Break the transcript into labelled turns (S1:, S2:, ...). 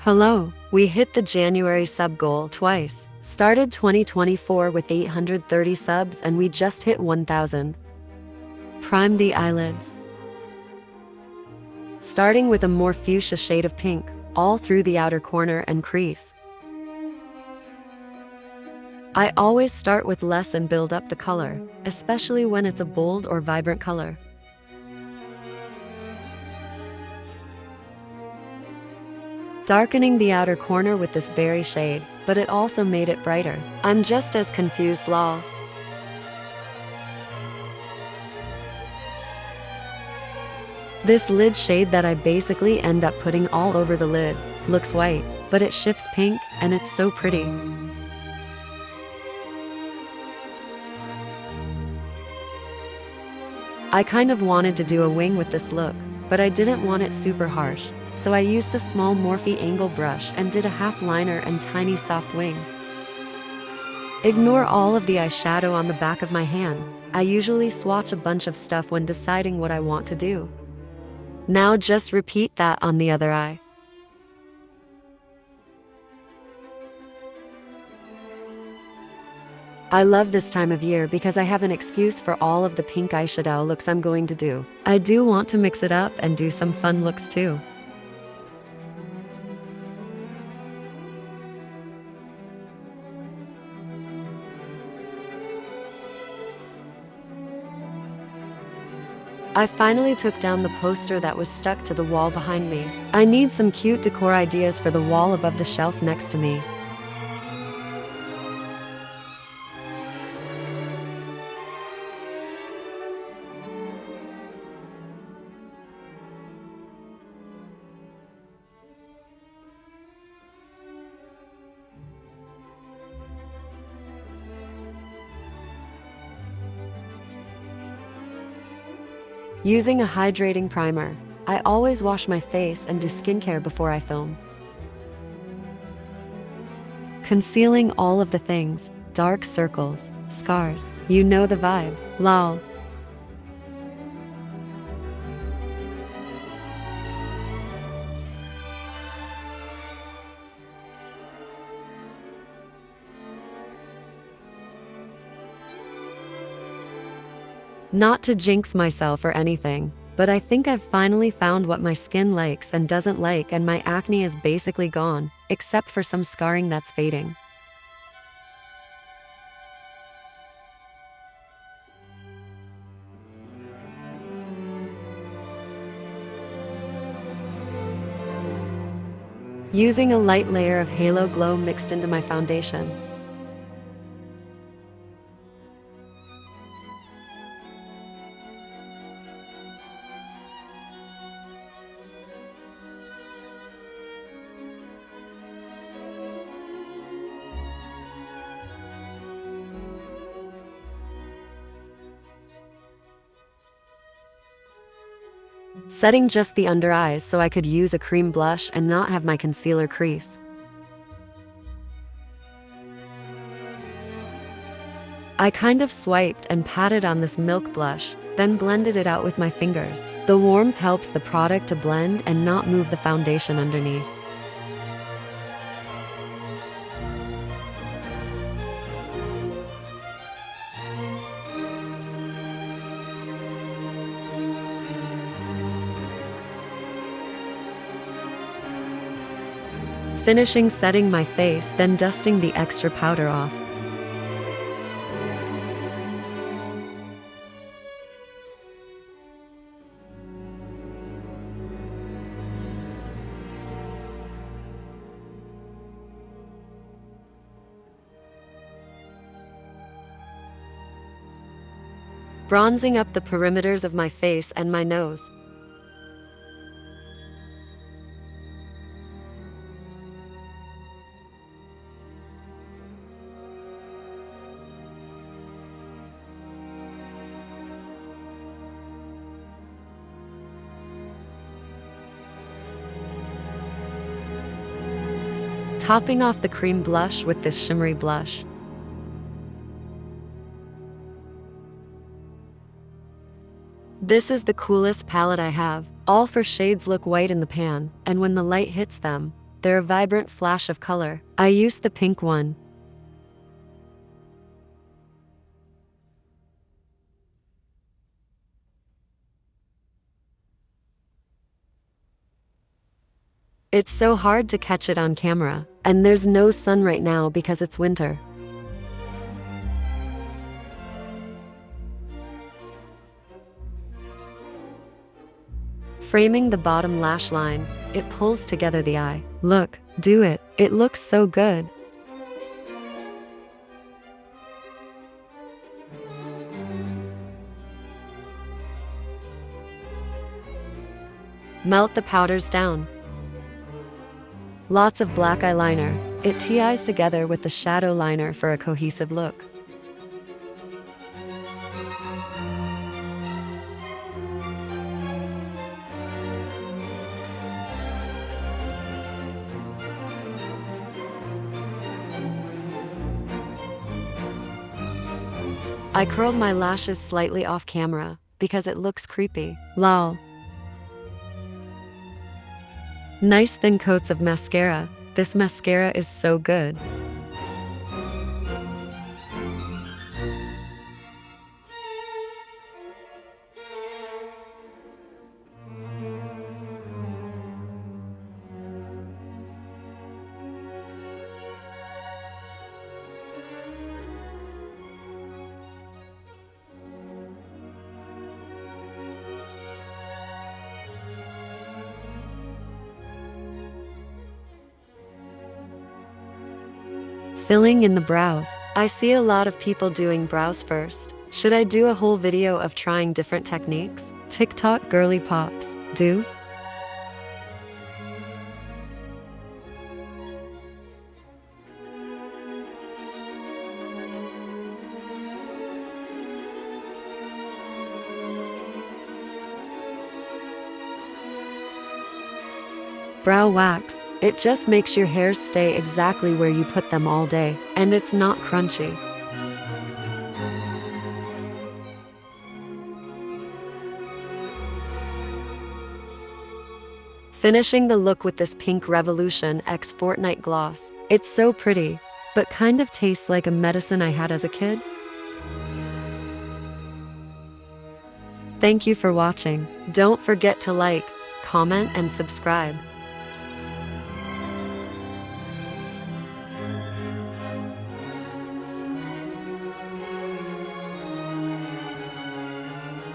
S1: Hello, we hit the January sub goal twice. Started 2024 with 830 subs and we just hit 1,000. Prime the eyelids. Starting with a more fuchsia shade of pink, all through the outer corner and crease. I always start with less and build up the color, especially when it's a bold or vibrant color. Darkening the outer corner with this berry shade, but it also made it brighter. I'm just as confused, lol. This lid shade that I basically end up putting all over the lid, looks white, but it shifts pink, and it's so pretty. I kind of wanted to do a wing with this look, but I didn't want it super harsh. So I used a small Morphe angle brush and did a half liner and tiny soft wing. Ignore all of the eyeshadow on the back of my hand. I usually swatch a bunch of stuff when deciding what I want to do. Now just repeat that on the other eye. I love this time of year because I have an excuse for all of the pink eyeshadow looks I'm going to do. I do want to mix it up and do some fun looks too. I finally took down the poster that was stuck to the wall behind me. I need some cute decor ideas for the wall above the shelf next to me. Using a hydrating primer, I always wash my face and do skincare before I film. Concealing all of the things, dark circles, scars, you know the vibe, lol. Not to jinx myself or anything, but I think I've finally found what my skin likes and doesn't like, and my acne is basically gone, except for some scarring that's fading. Using a light layer of Halo Glow mixed into my foundation. Setting just the under eyes so I could use a cream blush and not have my concealer crease. I kind of swiped and patted on this milk blush, then blended it out with my fingers. The warmth helps the product to blend and not move the foundation underneath. Finishing setting my face, then dusting the extra powder off. Bronzing up the perimeters of my face and my nose. Topping off the cream blush with this shimmery blush. This is the coolest palette I have. All four shades look white in the pan, and when the light hits them, They're a vibrant flash of color. I used the pink one. It's so hard to catch it on camera, and there's no sun right now because it's winter. Framing the bottom lash line, it pulls together the eye. Look, do it. It looks so good. Melt the powders down. Lots of black eyeliner. It ties together with the shadow liner for a cohesive look. I curled my lashes slightly off camera because it looks creepy. Lol. Nice thin coats of mascara. This mascara is so good. Filling in the brows. I see a lot of people doing brows first. Should I do a whole video of trying different techniques? TikTok girly pops. Do? Brow wax. It just makes your hairs stay exactly where you put them all day, and it's not crunchy. Finishing the look with this pink Revolution X Fortnite gloss. It's so pretty, but kind of tastes like a medicine I had as a kid. Thank you for watching. Don't forget to like, comment, and subscribe.